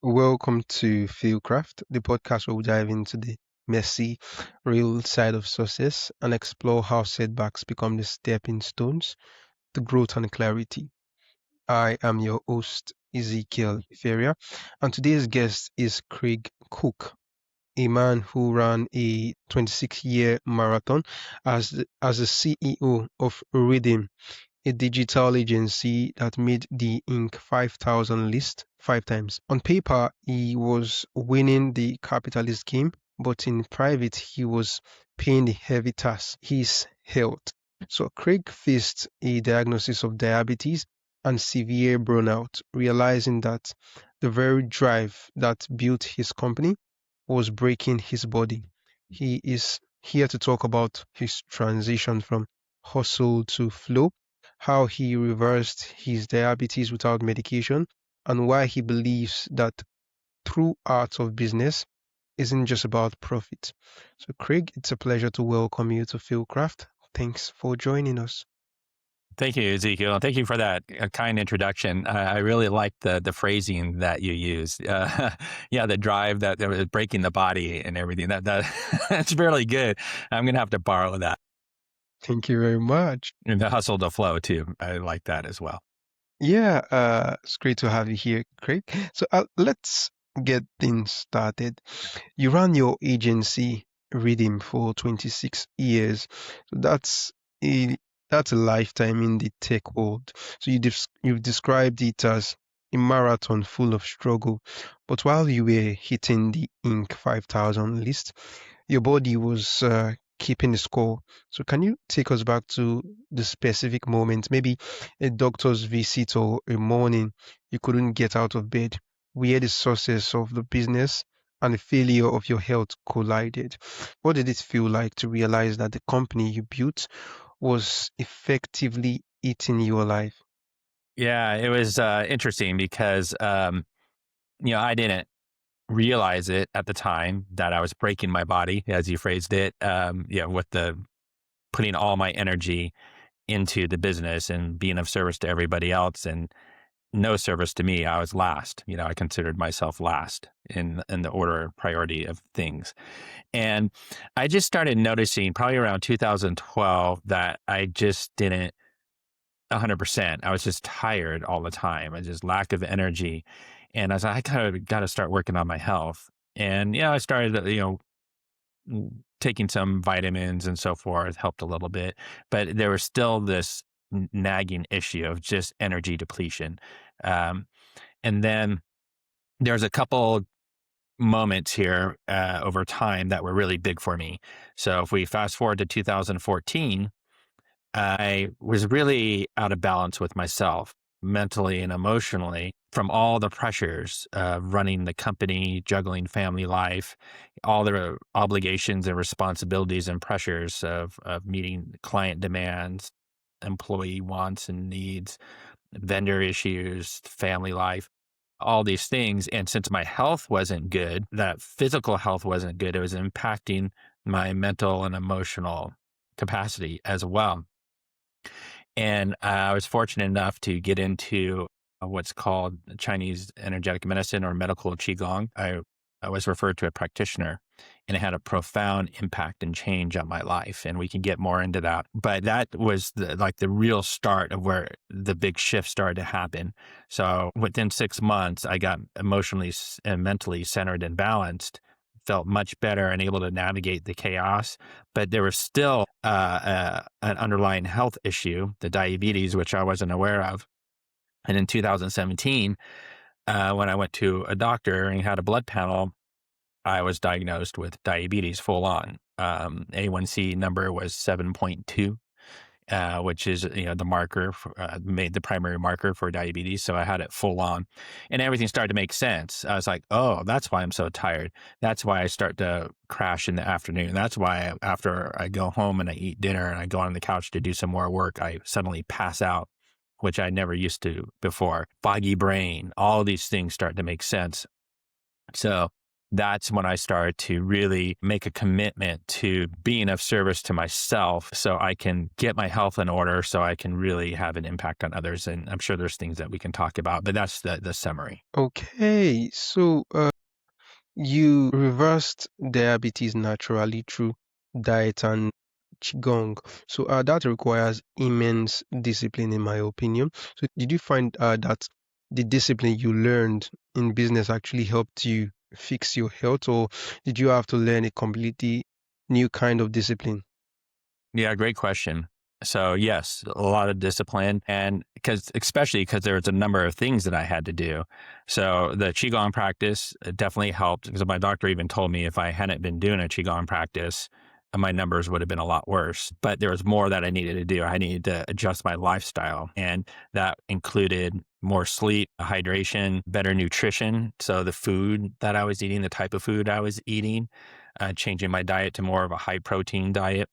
Welcome to FailCraft, the podcast where we dive into the messy, real side of success and explore how setbacks become the stepping stones to growth and clarity. I am your host, Ezekiel Feria, and today's guest is Craig Cooke, a man who ran a 26-year marathon as the CEO of Rhythm, a digital agency that made the Inc. 5000 list 5 times. On paper, he was winning the capitalist game, but in private, he was paying the heavy tax, his health. So Craig faced a diagnosis of diabetes and severe burnout, realizing that the very drive that built his company was breaking his body. He is here to talk about his transition from hustle to flow, how he reversed his diabetes without medication, and why he believes that true art of business isn't just about profit. So, Craig, it's a pleasure to welcome you to FailCraft. Thanks for joining us. Thank you, Ezekiel. Thank you for that kind introduction. I really like the phrasing that you used. Yeah, the drive that was breaking the body and everything. That's really good. I'm gonna have to borrow that. Thank you very much. And the hustle to flow too. I like that as well. Yeah, it's great to have you here, Craig. So let's get things started. You ran your agency Reading for 26 years. So a that's a lifetime in the tech world. So you've described it as a marathon full of struggle. But while you were hitting the Inc. 5000 list, your body was keeping the score. So can you take us back to the specific moment, maybe a doctor's visit or a morning you couldn't get out of bed, where the success of the business and the failure of your health collided? What did it feel like to realize that the company you built was effectively eating your life? Yeah, it was interesting because I didn't realize it at the time that I was breaking my body, as you phrased it. With the putting all my energy into the business and being of service to everybody else and no service to me. I was last. I considered myself last in the order of priority of things. And I just started noticing probably around 2012 that I just didn't 100%. I was just tired all the time. I just lack of energy. And I was like, I kind of got to start working on my health. And I started, taking some vitamins and so forth helped a little bit, but there was still this nagging issue of just energy depletion. Um, and then there's a couple moments here over time that were really big for me. So if we fast forward to 2014, I was really out of balance with myself mentally and emotionally from all the pressures of running the company, juggling family life, all the obligations and responsibilities and pressures of meeting client demands, employee wants and needs, vendor issues, family life, all these things. And since my health wasn't good, that physical health wasn't good, it was impacting my mental and emotional capacity as well. And I was fortunate enough to get into what's called Chinese energetic medicine or medical Qigong. I was referred to a practitioner and it had a profound impact and change on my life. And we can get more into that. But that was the real start of where the big shift started to happen. So within 6 months, I got emotionally and mentally centered and balanced, felt much better and able to navigate the chaos. But there was still an underlying health issue, the diabetes, which I wasn't aware of. And in 2017, when I went to a doctor and had a blood panel, I was diagnosed with diabetes full on. A1C number was 7.2. Which is the marker made the primary marker for diabetes. So I had it full on, and everything started to make sense. I was like, oh, that's why I'm so tired. That's why I start to crash in the afternoon. That's why after I go home and I eat dinner and I go on the couch to do some more work, I suddenly pass out, which I never used to before. Foggy brain, all these things start to make sense. So that's when I started to really make a commitment to being of service to myself so I can get my health in order so I can really have an impact on others. And I'm sure there's things that we can talk about, but that's the summary. Okay, so you reversed diabetes naturally through diet and Qigong. So that requires immense discipline, in my opinion. So did you find that the discipline you learned in business actually helped you fix your health, or did you have to learn a completely new kind of discipline? Yeah, great question. So yes, a lot of discipline, and especially because there was a number of things that I had to do. So the qigong practice definitely helped, because my doctor even told me if I hadn't been doing a qigong practice, my numbers would have been a lot worse. But there was more that I needed to do. I needed to adjust my lifestyle, and that included more sleep, hydration, better nutrition. So the food that I was eating, the type of food I was eating, changing my diet to more of a high protein diet,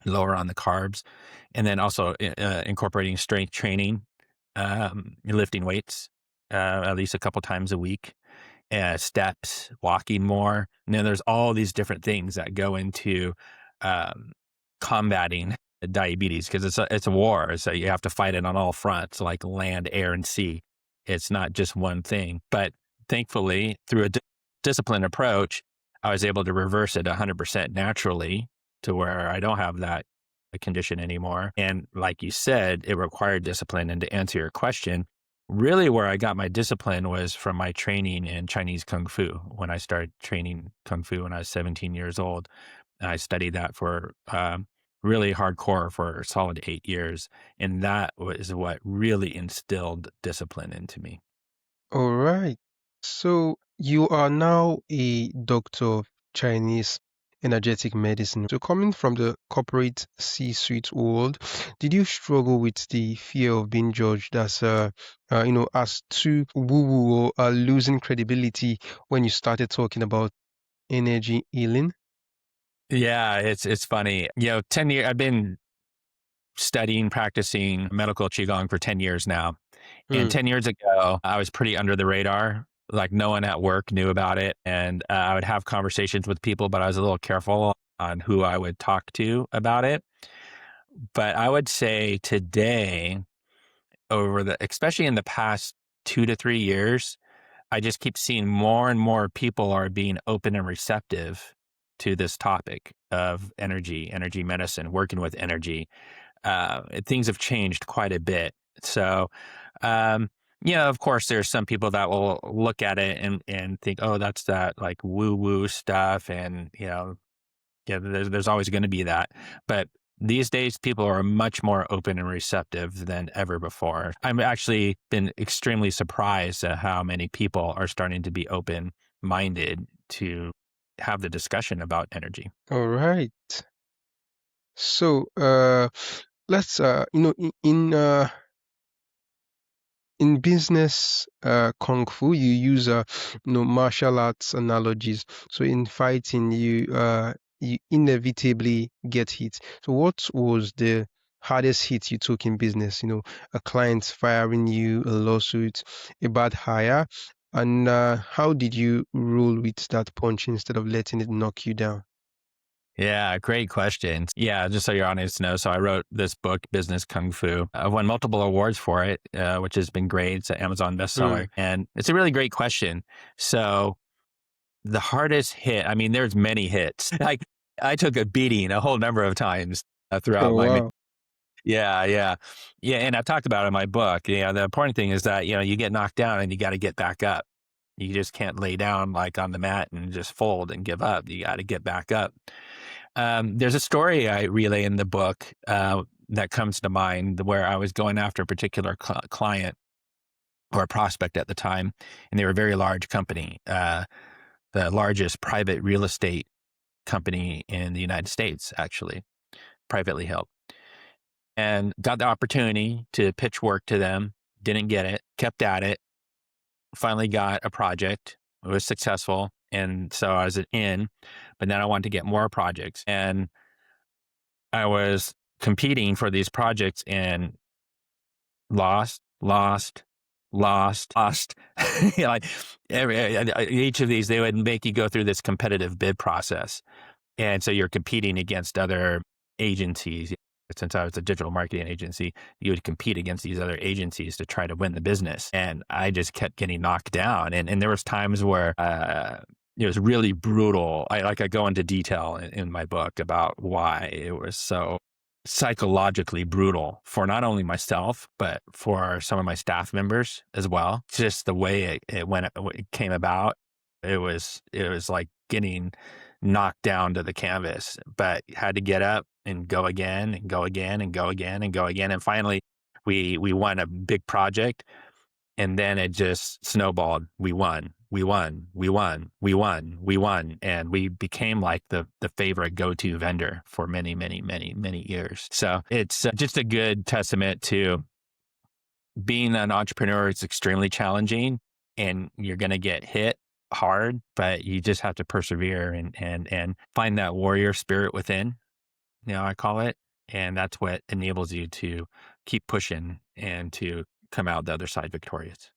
lower on the carbs, and then also incorporating strength training, lifting weights at least a couple times a week, steps, walking more. And then there's all these different things that go into um, combating diabetes, because it's a war. So you have to fight it on all fronts, like land, air, and sea. It's not just one thing. But thankfully, through a disciplined approach, I was able to reverse it 100% naturally to where I don't have that condition anymore. And like you said, it required discipline. And to answer your question, really where I got my discipline was from my training in Chinese Kung Fu. When I started training Kung Fu when I was 17 years old, I studied that for really hardcore for a solid 8 years. And that was what really instilled discipline into me. All right. So you are now a doctor of Chinese energetic medicine. So coming from the corporate C-suite world, did you struggle with the fear of being judged as as too woo-woo or losing credibility when you started talking about energy healing? Yeah, it's funny. 10 years, I've been studying, practicing medical Qigong for 10 years now. And Hmm. 10 years ago, I was pretty under the radar. Like no one at work knew about it. And I would have conversations with people, but I was a little careful on who I would talk to about it. But I would say today, especially in the past 2 to 3 years, I just keep seeing more and more people are being open and receptive to this topic of energy medicine, working with energy. Things have changed quite a bit. So, um, of course, there's some people that will look at it and think, oh, that's that like woo woo stuff. And, yeah, there's always going to be that. But these days, people are much more open and receptive than ever before. I've actually been extremely surprised at how many people are starting to be open minded to have the discussion about energy. All right. So let's in business kung fu you use martial arts analogies. So in fighting you inevitably get hit. So what was the hardest hit you took in business? A client firing you, a lawsuit, a bad hire, and how did you roll with that punch instead of letting it knock you down? Yeah, great questions. Yeah, just so your audience knows, so I wrote this book, Business Kung Fu. I've won multiple awards for it, which has been great. It's an Amazon bestseller. Mm. And it's a really great question. So the hardest hit, I mean, there's many hits. Like I took a beating a whole number of times throughout Oh my wow. yeah, yeah. Yeah, and I've talked about it in my book. The important thing is that, you get knocked down and you got to get back up. You just can't lay down like on the mat and just fold and give up. You got to get back up. There's a story I relay in the book that comes to mind where I was going after a particular client or a prospect at the time, and they were a very large company, the largest private real estate company in the United States, actually, privately held. And got the opportunity to pitch work to them, didn't get it, kept at it, finally got a project. It was successful. And so I was in, but then I wanted to get more projects. And I was competing for these projects and lost, lost. Like each of these, they would make you go through this competitive bid process. And so you're competing against other agencies. Since I was a digital marketing agency, you would compete against these other agencies to try to win the business. And I just kept getting knocked down. And there was times where it was really brutal. I go into detail in my book about why it was so psychologically brutal for not only myself, but for some of my staff members as well. Just the way it came about, it was like getting knocked down to the canvas, but had to get up and go again and go again and go again and go again. And finally we won a big project, and then it just snowballed. We won. And we became like the favorite go-to vendor for many, many, many, many years. So it's just a good testament to being an entrepreneur. It's extremely challenging, and you're going to get hit hard, but you just have to persevere and find that warrior spirit within, I call it. And that's what enables you to keep pushing and to come out the other side victorious.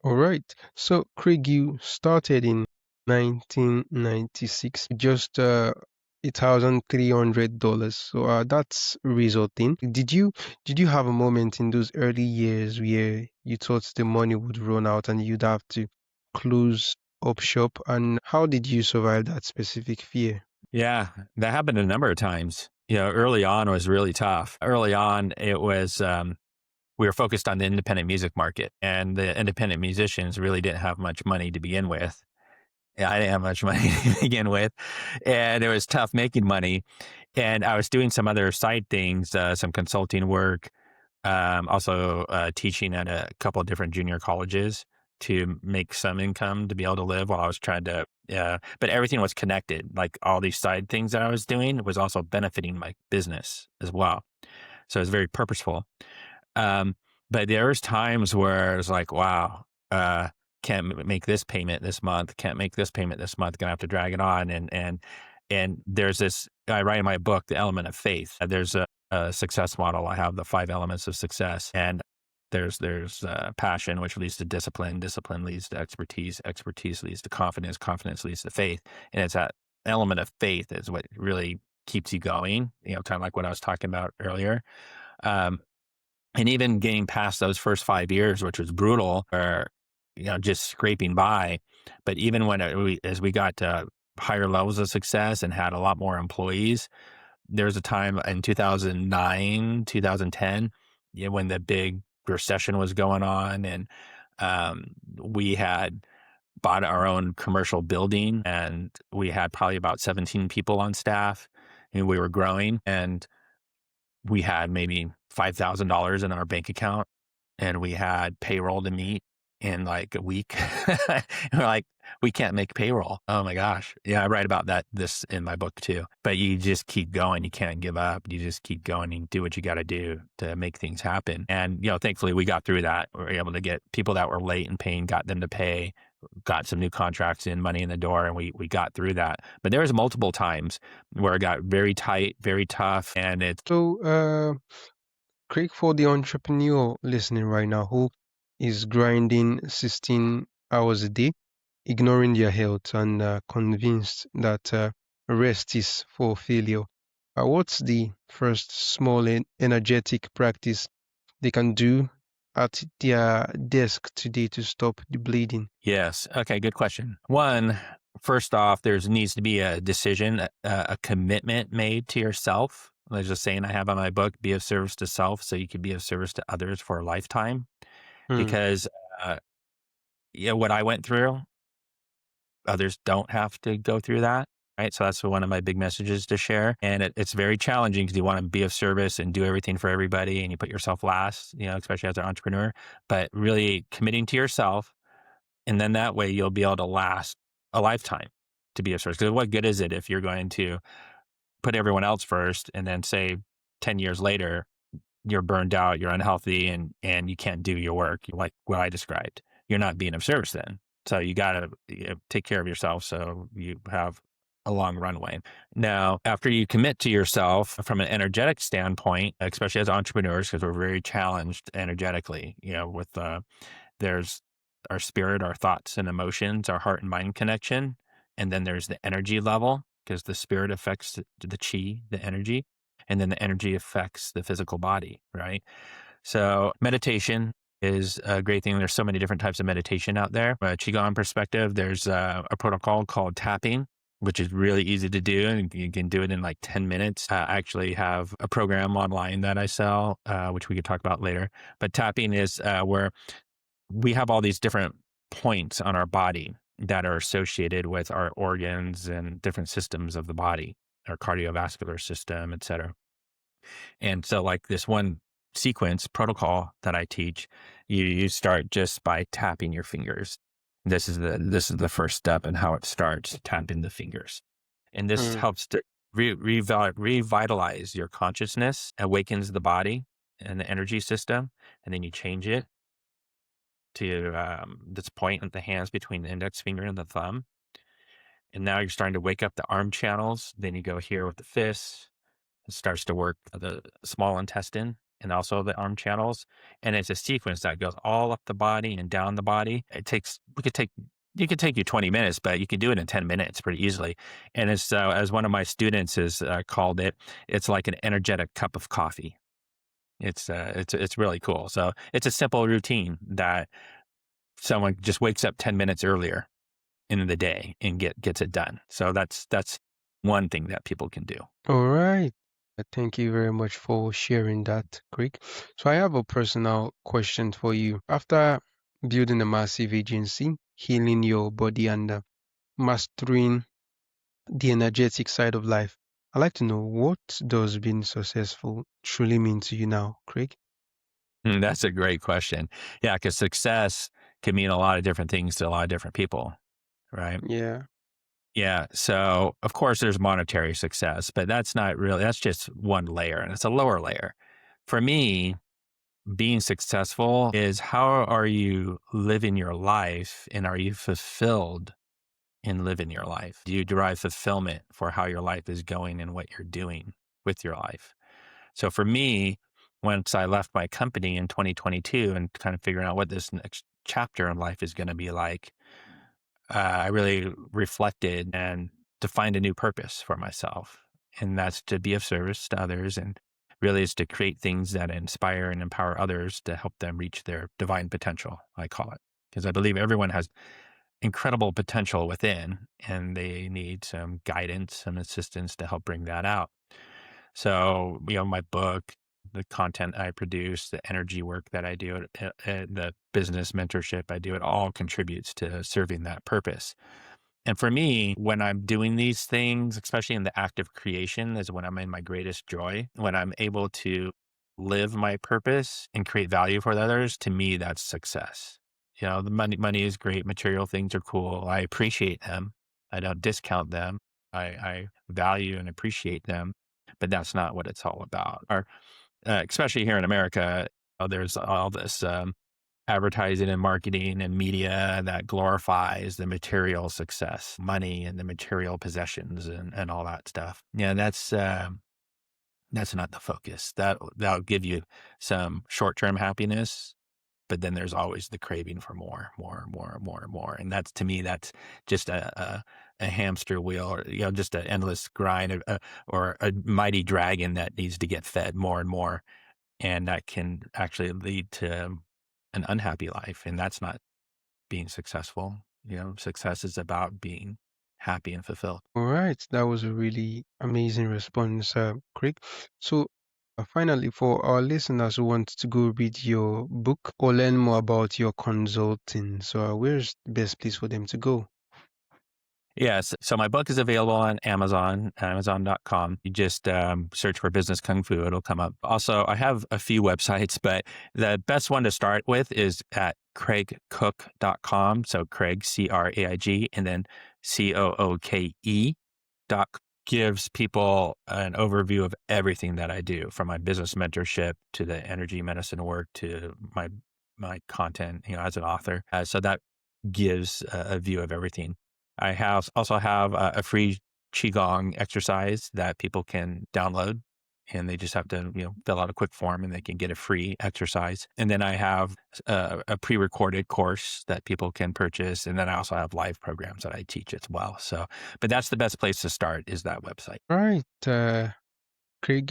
All right. So, Craig, you started in 1996, just $1,300. So that's resulting. Did you have a moment in those early years where you thought the money would run out and you'd have to close up shop? And how did you survive that specific fear? Yeah, that happened a number of times. Early on was really tough. Early on, it was we were focused on the independent music market, and the independent musicians really didn't have much money to begin with. Yeah, I didn't have much money to begin with, and it was tough making money. And I was doing some other side things, some consulting work, also teaching at a couple of different junior colleges to make some income to be able to live while I was trying to, but everything was connected. Like all these side things that I was doing was also benefiting my business as well. So it was very purposeful. But there was times where it was like, wow, can't make this payment this month, can't make this payment this month, gonna have to drag it on. And there's this, I write in my book, the element of faith. There's a success model. I have the 5 elements of success, and there's passion, which leads to discipline. Discipline leads to expertise. Expertise leads to confidence. Confidence leads to faith. And it's that element of faith is what really keeps you going, kind of like what I was talking about earlier. And even getting past those first 5 years, which was brutal, or just scraping by. But even when as we got to higher levels of success and had a lot more employees, there was a time in 2009, 2010, when the big recession was going on, and we had bought our own commercial building, and we had probably about 17 people on staff, and we were growing, and we had maybe $5,000 in our bank account, and we had payroll to meet in like a week. And we're like, we can't make payroll. Oh my gosh. Yeah, I write about this in my book too. But you just keep going. You can't give up. You just keep going and do what you got to do to make things happen. And, thankfully we got through that. We were able to get people that were late in paying, got them to pay, got some new contracts in, money in the door, and we got through that. But there was multiple times where it got very tight, very tough. And it's So, Craig, for the entrepreneur listening right now who is grinding 16 hours a day, ignoring their health, and convinced that rest is for failure, what's the first small and energetic practice they can do at their desk today to stop the bleeding? Yes. Okay. Good question. One, first off, there needs to be a decision, a commitment made to yourself. There's a saying I have on my book: be of service to self so you can be of service to others for a lifetime. Hmm. Because, what I went through, others don't have to go through that. Right. So that's one of my big messages to share. And it's very challenging because you want to be of service and do everything for everybody, and you put yourself last, especially as an entrepreneur, but really committing to yourself. And then that way you'll be able to last a lifetime to be of service. Because what good is it if you're going to put everyone else first, and then say 10 years later, you're burned out, you're unhealthy, and you can't do your work like what I described? You're not being of service then. So you got to take care of yourself so you have a long runway. Now, after you commit to yourself from an energetic standpoint, especially as entrepreneurs, because we're very challenged energetically, with there's our spirit, our thoughts and emotions, our heart and mind connection. And then there's the energy level, because the spirit affects the chi, the energy, and then the energy affects the physical body, right? So meditation is a great thing. There's so many different types of meditation out there. From a Qigong perspective, there's a protocol called tapping, which is really easy to do. And you can do it in like 10 minutes. I actually have a program online that I sell, which we could talk about later. But tapping is where we have all these different points on our body that are associated with our organs and different systems of the body, our cardiovascular system, et cetera. And so like this one sequence protocol that I teach, you start just by tapping your fingers. This is the first step in how it starts, tapping the fingers. And this Mm. helps to revitalize your consciousness, awakens the body and the energy system, and then you change it to this point at the hands between the index finger and the thumb. And now you're starting to wake up the arm channels. Then you go here with the fists. It starts to work the small intestine and also the arm channels. And it's a sequence that goes all up the body and down the body. You could take you 20 minutes, but you can do it in 10 minutes pretty easily. And it's, as one of my students has called it, it's like an energetic cup of coffee. It's really cool. So it's a simple routine that someone just wakes up 10 minutes earlier in the day and gets it done. So that's one thing that people can do. All right. Thank you very much for sharing that, Craig. So I have a personal question for you. After building a massive agency, healing your body, and mastering the energetic side of life, I'd like to know, what does being successful truly mean to you now, Craig? That's a great question. Yeah, because success can mean a lot of different things to a lot of different people, right? Yeah. Yeah. So, of course, there's monetary success, but that's just one layer, and it's a lower layer. For me, being successful is, how are you living your life, and are you fulfilled in living your life? Do you derive fulfillment for how your life is going and what you're doing with your life? So for me, once I left my company in 2022 and kind of figuring out what this next chapter in life is going to be like, I really reflected and defined a new purpose for myself. And that's to be of service to others, and really is to create things that inspire and empower others to help them reach their divine potential, I call it. Because I believe everyone has incredible potential within, and they need some guidance, some assistance to help bring that out. So, my book, the content I produce, the energy work that I do, the business mentorship I do, it all contributes to serving that purpose. And for me, when I'm doing these things, especially in the act of creation, is when I'm in my greatest joy. When I'm able to live my purpose and create value for others, to me, that's success. The money is great. Material things are cool. I appreciate them. I don't discount them. I value and appreciate them, but that's not what it's all about. Or especially here in America, there's all this advertising and marketing and media that glorifies the material success, money and the material possessions and all that stuff. Yeah, that's not the focus. That'll give you some short-term happiness, but then there's always the craving for more, more, more, more, more. And that's, to me, that's just a hamster wheel, or just an endless grind, or a mighty dragon that needs to get fed more and more, and that can actually lead to an unhappy life. And that's not being successful. Success is about being happy and fulfilled. All right. That was a really amazing response, Craig. So, finally, for our listeners who want to go read your book or learn more about your consulting, so where's the best place for them to go? Yes. So my book is available on Amazon, amazon.com. You just search for Business Kung Fu. It'll come up. Also, I have a few websites, but the best one to start with is at craigcooke.com. So Craig, Craig, and then Cooke. Gives people an overview of everything that I do, from my business mentorship to the energy medicine work to my content, as an author. So that gives a view of everything. I also have a free Qigong exercise that people can download, and they just have to, fill out a quick form and they can get a free exercise. And then I have a pre-recorded course that people can purchase. And then I also have live programs that I teach as well. So, but that's the best place to start is that website. Right. Craig,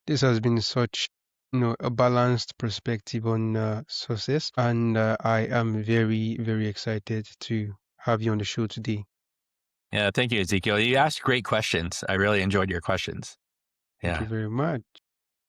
this has been such, a balanced perspective on success, and I am very, very excited to have you on the show today. Yeah. Thank you, Ezekiel. You asked great questions. I really enjoyed your questions. Thank you Yeah. very much.